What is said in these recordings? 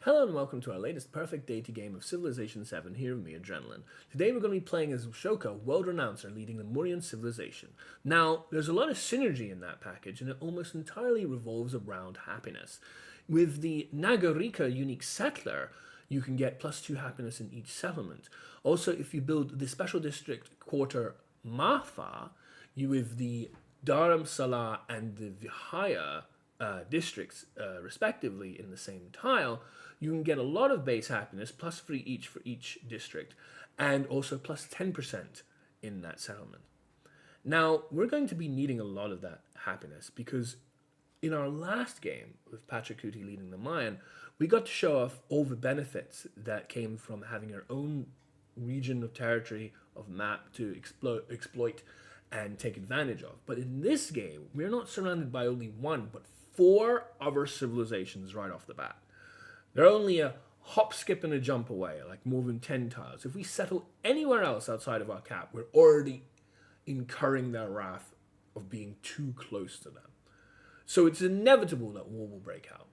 Hello and welcome to our latest perfect deity game of Civilization VII here with me, Adrenaline. Today we're going to be playing as Ashoka World Renouncer leading the Mauryan civilization. Now, there's a lot of synergy in that package and it almost entirely revolves around happiness. With the Nagarika unique settler, you can get +2 happiness in each settlement. Also, if you build the special district quarter Mafa, you with the Dharamsala and the Vihaya districts, respectively, in the same tile, you can get a lot of base happiness, +3 each for each district, and also +10% in that settlement. Now, we're going to be needing a lot of that happiness because in our last game, with Pachacutie leading the Mayan, we got to show off all the benefits that came from having our own region of territory, of map to exploit and take advantage of. But in this game, we're not surrounded by only one, but 4 other civilizations right off the bat. They're only a hop, skip, and a jump away, like more than 10 tiles. If we settle anywhere else outside of our cap, we're already incurring their wrath of being too close to them. So it's inevitable that war will break out.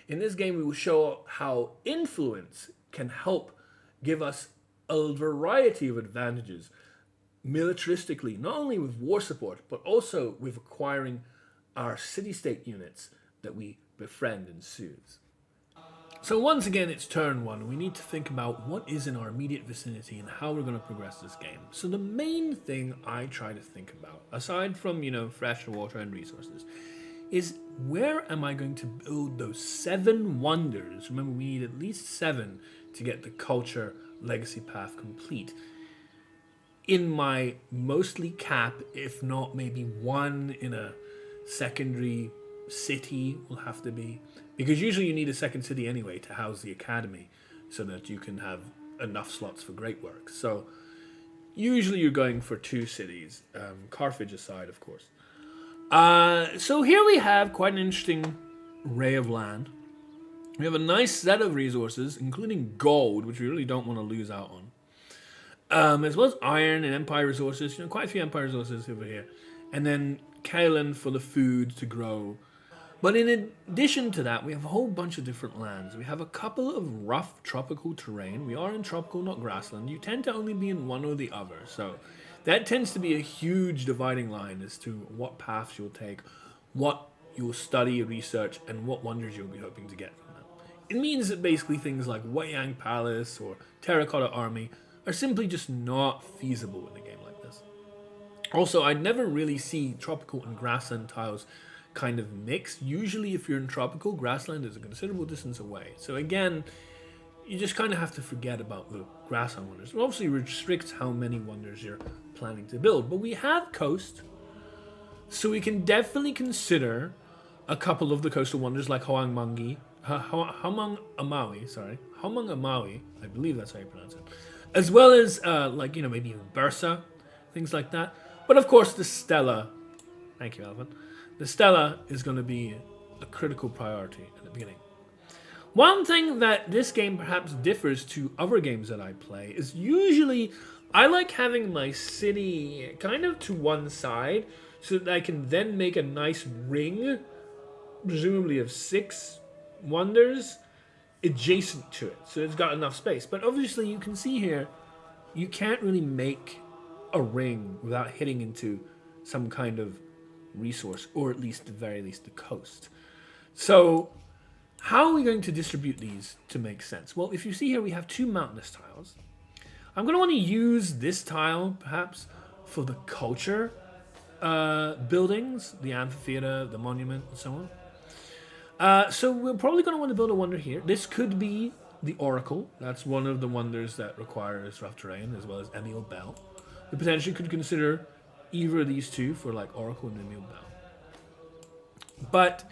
In this game, we will show how influence can help give us a variety of advantages militaristically, not only with war support, but also with acquiring our city-state units that we befriend and soothe. So once again, it's turn 1. We need to think about what is in our immediate vicinity and how we're going to progress this game. So the main thing I try to think about, aside from, fresh water and resources, is where am I going to build those 7 wonders? Remember, we need at least 7 to get the culture legacy path complete. In my mostly cap, if not maybe 1 in a secondary city will have to be, because usually you need a second city anyway to house the academy so that you can have enough slots for great work. So usually you're going for 2 cities, Carthage aside, of course. So here we have quite an interesting array of land. We have a nice set of resources, including gold, which we really don't want to lose out on. As well as iron and empire resources, quite a few empire resources over here. And then kaolin for the food to grow. But in addition to that, we have a whole bunch of different lands. We have a couple of rough tropical terrain. We are in tropical, not grassland. You tend to only be in one or the other. So that tends to be a huge dividing line as to what paths you'll take, what you'll study, research, and what wonders you'll be hoping to get from them. It means that basically things like Wayang Palace or Terracotta Army are simply just not feasible in a game like this. Also, I never really see tropical and grassland tiles kind of mixed. Usually if you're in tropical, grassland is a considerable distance away. So again, you just kind of have to forget about the grassland wonders. It obviously restricts how many wonders you're planning to build. But we have coast, so we can definitely consider a couple of the coastal wonders like Hamang Amawi, I believe that's how you pronounce it. As well as maybe even Bursa, things like that. But of course the Stella, thank you Alvin, the Stella is going to be a critical priority at the beginning. One thing that this game perhaps differs to other games that I play is usually I like having my city kind of to one side so that I can then make a nice ring, presumably of 6 wonders, adjacent to it. So it's got enough space. But obviously you can see here, you can't really make a ring without hitting into some kind of resource, or at least the very least the coast. So how are we going to distribute these to make sense? Well, if you see here, we have 2 mountainous tiles. I'm going to want to use this tile perhaps for the culture buildings, the amphitheater, the monument, and so on. So we're probably going to want to build a wonder here. This could be the Oracle. That's one of the wonders that requires rough terrain, as well as Emil Bell. We potentially could consider either of these 2 for like Oracle and Emil Bell. But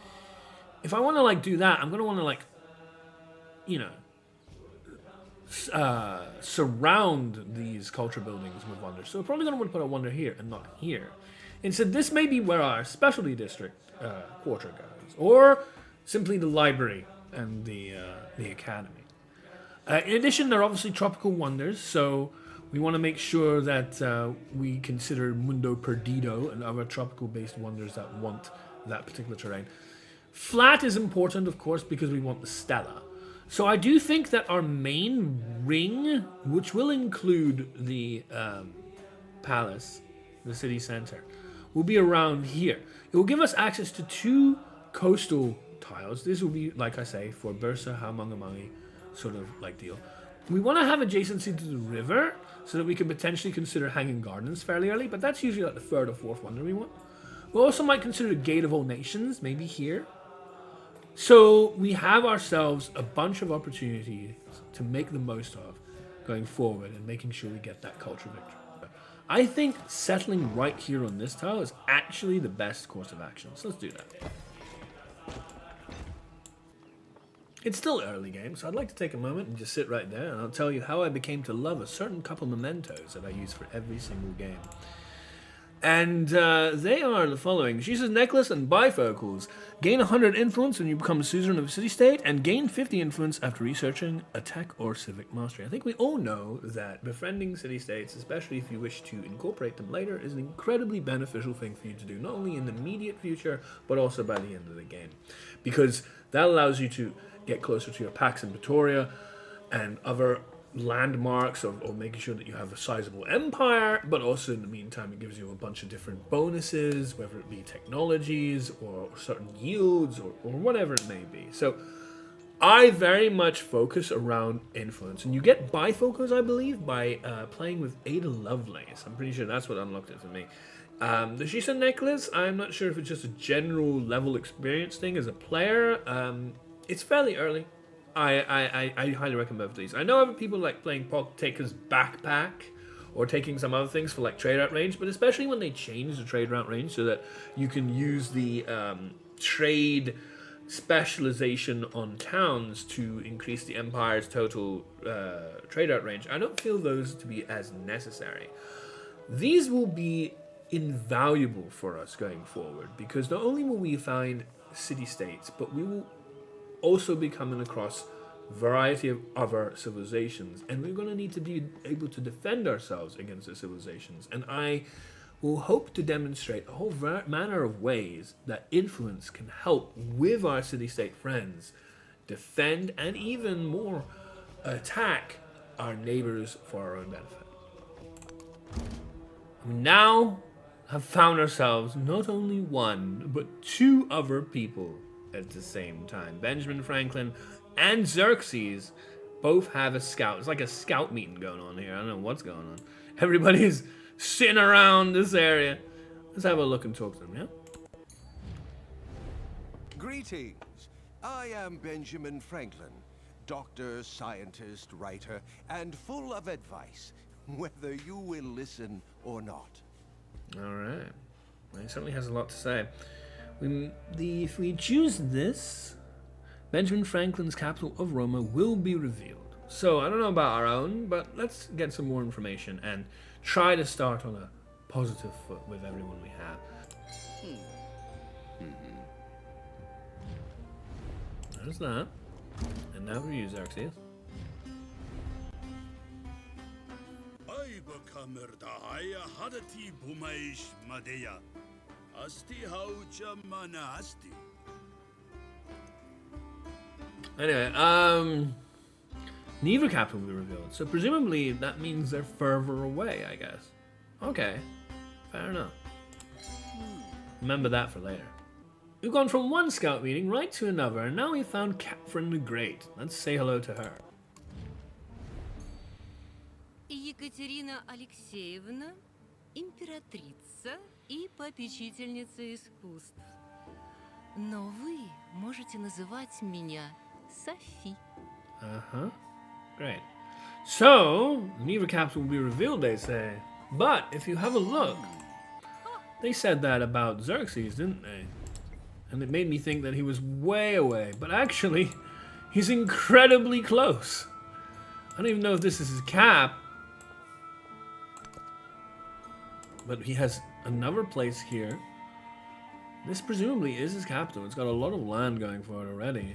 if I want to do that, I'm going to want to surround these culture buildings with wonders. So we're probably going to want to put a wonder here and not here. Instead, this may be where our specialty district quarter goes, or simply the library and the academy. In addition, there are obviously tropical wonders, so we want to make sure that we consider Mundo Perdido and other tropical-based wonders that want that particular terrain. Flat is important, of course, because we want the Stella. So I do think that our main ring, which will include the palace, the city center, will be around here. It will give us access to 2 coastal tiles. This will be, like I say, for Bursa, Hamangamangi sort of like deal. We want to have adjacency to the river so that we can potentially consider hanging gardens fairly early, but that's usually like the 3rd or 4th wonder we want. We also might consider the Gate of All Nations, maybe here. So we have ourselves a bunch of opportunities to make the most of going forward and making sure we get that cultural victory. I think settling right here on this tile is actually the best course of action. So let's do that. It's still early game, so I'd like to take a moment and just sit right there and I'll tell you how I became to love a certain couple mementos that I use for every single game. And they are the following. She says necklace and bifocals. Gain 100 influence when you become a suzerain of a city-state, and gain 50 influence after researching attack or civic mastery. I think we all know that befriending city-states, especially if you wish to incorporate them later, is an incredibly beneficial thing for you to do, not only in the immediate future, but also by the end of the game. Because that allows you to get closer to your Pax and Pretoria and other landmarks or making sure that you have a sizable empire, but also in the meantime it gives you a bunch of different bonuses, whether it be technologies or certain yields or whatever it may be. So I very much focus around influence, and you get bifocals, I believe, by playing with Ada Lovelace. I'm pretty sure that's what unlocked it for me. The Shisa necklace, I'm not sure if it's just a general level experience thing as a player. It's fairly early. I highly recommend both of these. I know other people like playing Partaker's Backpack or taking some other things for like trade route range, but especially when they change the trade route range so that you can use the trade specialization on towns to increase the Empire's total trade route range, I don't feel those to be as necessary. These will be invaluable for us going forward because not only will we find city-states, but we will also be coming across a variety of other civilizations, and we're going to need to be able to defend ourselves against the civilizations. And I will hope to demonstrate a whole manner of ways that influence can help with our city-state friends defend and even more attack our neighbors for our own benefit. We now have found ourselves not only one but 2 other people at the same time. Benjamin Franklin and Xerxes both have a scout. It's like a scout meeting going on here. I don't know what's going on. Everybody's sitting around this area. Let's have a look and talk to them, yeah? Greetings. I am Benjamin Franklin, doctor, scientist, writer, and full of advice, whether you will listen or not. All right. Well, he certainly has a lot to say. If we choose this, Benjamin Franklin's capital of Roma will be revealed. So I don't know about our own, but let's get some more information and try to start on a positive foot with everyone we have. There's that. And now we use Xerxes. Anyway, neither capital will be revealed, so presumably that means they're further away, I guess. Okay, fair enough. Remember that for later. We've gone from one scout meeting right to another, and now we've found Catherine the Great. Let's say hello to her. Екатерина Алексеевна, императрица и попечительница искусств. Но вы можете называть меня Софи. Great. So, neither capital will be revealed, they say. But if you have a look, they said that about Xerxes, didn't they? And it made me think that he was way away. But actually, he's incredibly close. I don't even know if this is his cap. But he has another place here. This presumably is his capital. It's got a lot of land going for it already.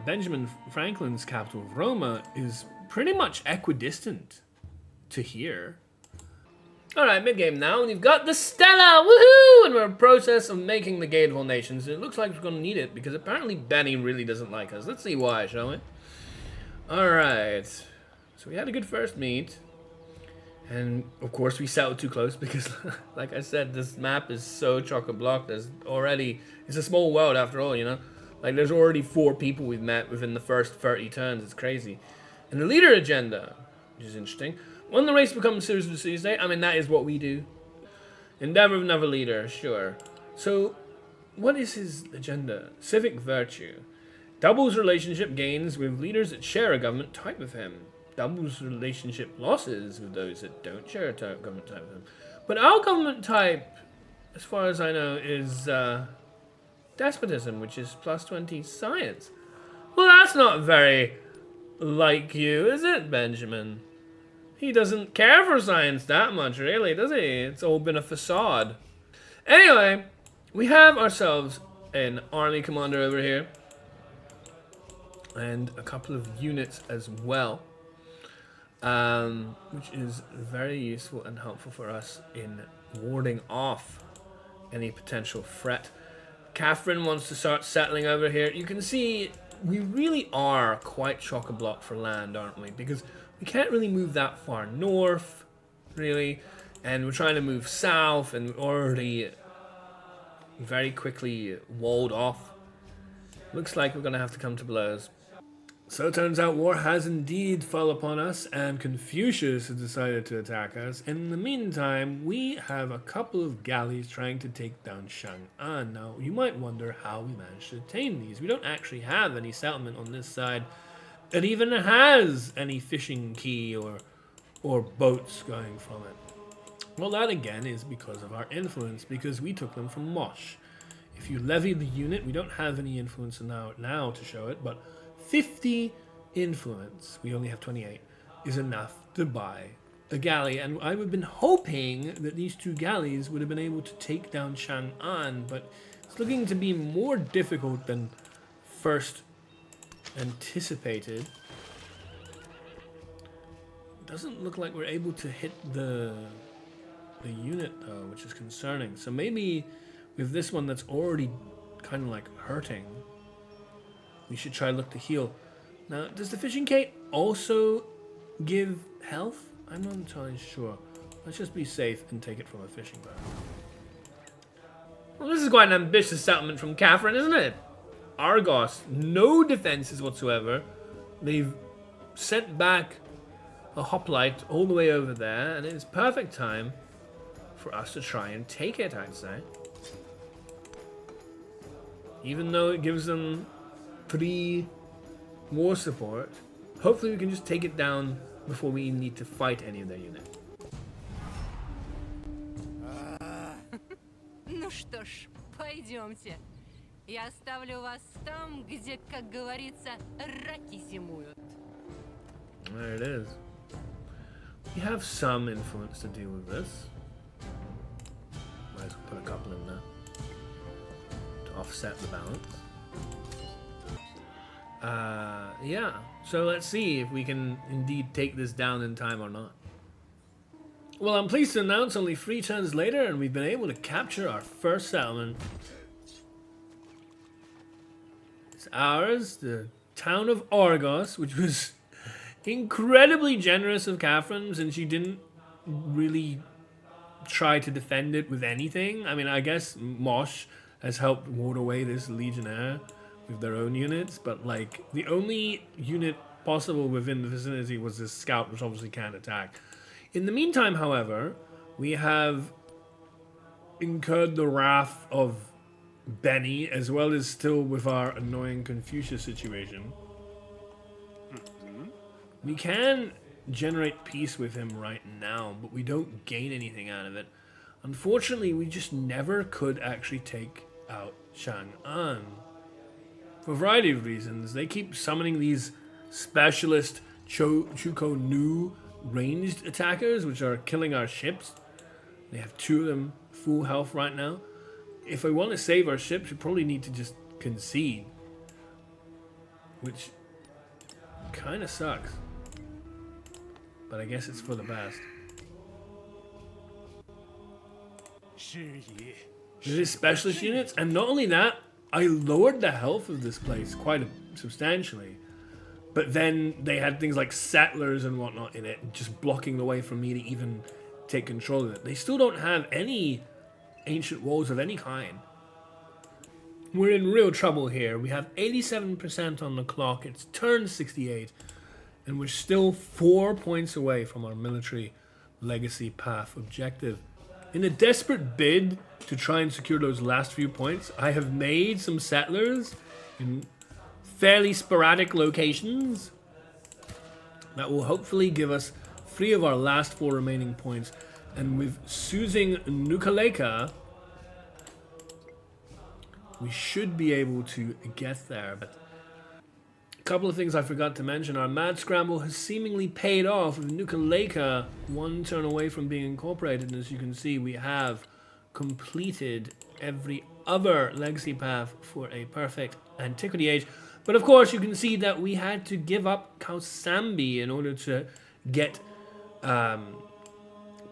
Benjamin Franklin's capital of Roma is pretty much equidistant to here. Alright, mid-game now, and we've got the Stella! Woohoo! And we're in the process of making the Gate of All Nations. It looks like we're going to need it, because apparently Benny really doesn't like us. Let's see why, shall we? Alright. So we had a good first meet. And of course we settled too close because, like I said, this map is so chock-a-block. There's already, it's a small world after all, you know? Like there's already 4 people we've met within the first 30 turns. It's crazy. And the leader agenda, which is interesting. When the race becomes seriously state, I mean, that is what we do. Endeavor of another leader, sure. So, what is his agenda? Civic virtue. Doubles relationship gains with leaders that share a government type with him. Doubles relationship losses with those that don't share a government type with him. But our government type, as far as I know, is despotism, which is plus 20 science. Well, that's not very like you, is it, Benjamin? He doesn't care for science that much, really, does he? It's all been a facade. Anyway, we have ourselves an army commander over here. And a couple of units as well. Which is very useful and helpful for us in warding off any potential threat. Catherine wants to start settling over here. You can see we really are quite chock-a-block for land, aren't we? Because we can't really move that far north, really. And we're trying to move south, and we're already very quickly walled off. Looks like we're going to have to come to blows. So it turns out war has indeed fell upon us, and Confucius has decided to attack us. In the meantime, we have a couple of galleys trying to take down Chang'an. Now, you might wonder how we managed to attain these. We don't actually have any settlement on this side that even has any fishing quay or boats going from it. Well, that again is because of our influence, because we took them from Mosh. If you levy the unit, we don't have any influence now to show it, but 50 influence, we only have 28, is enough to buy a galley. And I would have been hoping that these 2 galleys would have been able to take down Chang'an, but it's looking to be more difficult than first anticipated. Doesn't look like we're able to hit the unit though, which is concerning. So maybe with this one that's already kind of like hurting, we should try to look to heal. Now, does the fishing kite also give health? I'm not entirely sure. Let's just be safe and take it from a fishing boat. Well, this is quite an ambitious settlement from Catherine, isn't it? Argos, no defenses whatsoever. They've sent back a hoplite all the way over there, and it is perfect time for us to try and take it, I'd say. Even though it gives them 3 war support, hopefully we can just take it down before we need to fight any of their units. Ну что ж, пойдемте. Я оставлю вас там, где, как говорится, раки зимуют. There it is. We have some influence to deal with this. Might as well put a couple in there to offset the balance. Yeah, so let's see if we can indeed take this down in time or not. Well, I'm pleased to announce only 3 turns later, and we've been able to capture our first settlement. It's ours, the town of Argos, which was incredibly generous of Catherine, since she didn't really try to defend it with anything. I mean, I guess Mosh has helped ward away this legionnaire with their own units, but like the only unit possible within the vicinity was this scout, which obviously can't attack. In the meantime, however, we have incurred the wrath of Benny, as well as still with our annoying Confucius situation. We can generate peace with him right now, but we don't gain anything out of it. Unfortunately, we just never could actually take out Chang'an. For a variety of reasons. They keep summoning these specialist Chuko Nu ranged attackers, which are killing our ships. They have 2 of them full health right now. If we want to save our ships, we probably need to just concede, which kind of sucks. But I guess it's for the best. This is specialist units, and not only that, I lowered the health of this place quite substantially. But then they had things like settlers and whatnot in it, just blocking the way for me to even take control of it. They still don't have any ancient walls of any kind. We're in real trouble here. We have 87% on the clock. It's turn 68. And we're still 4 points away from our military legacy path objective. In a desperate bid to try and secure those last few points, I have made some settlers in fairly sporadic locations that will hopefully give us 3 of our last 4 remaining points. And with soothing Nukaleka, we should be able to get there. But a couple of things I forgot to mention. Our mad scramble has seemingly paid off with Nukaleka 1 turn away from being incorporated. And as you can see, we have completed every other legacy path for a perfect antiquity age. But of course, you can see that we had to give up Kausambi in order to get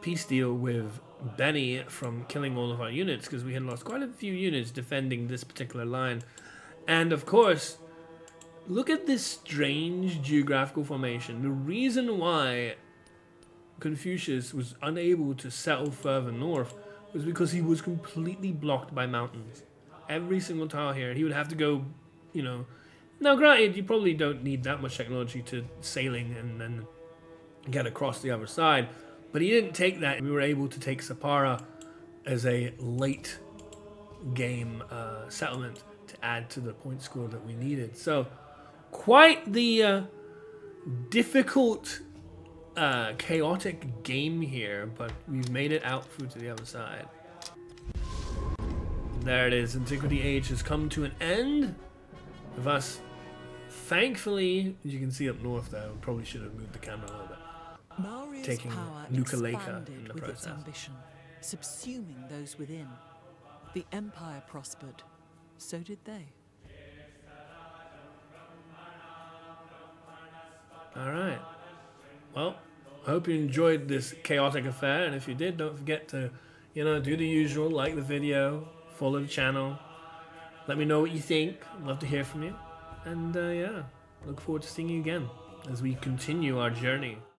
peace deal with Benny from killing all of our units, because we had lost quite a few units defending this particular line. And of course, look at this strange geographical formation. The reason why Confucius was unable to settle further north was because he was completely blocked by mountains. Every single tile here, he would have to go, you know. Now granted, you probably don't need that much technology to sailing and then get across the other side. But he didn't take that. We were able to take Sappara as a late game settlement to add to the point score that we needed. So quite the difficult, chaotic game here, but we've made it out through to the other side. There it is. Antiquity Age has come to an end with us. Thankfully, as you can see up north there, we probably should have moved the camera a little bit. Maurya's Taking power Nukaleka expanded in the with its process. ambition, subsuming those within. The Empire prospered. So did they. Alright. Well, I hope you enjoyed this chaotic affair, and if you did, don't forget to, you know, do the usual, like the video, follow the channel, let me know what you think. I'd love to hear from you. And yeah, look forward to seeing you again as we continue our journey.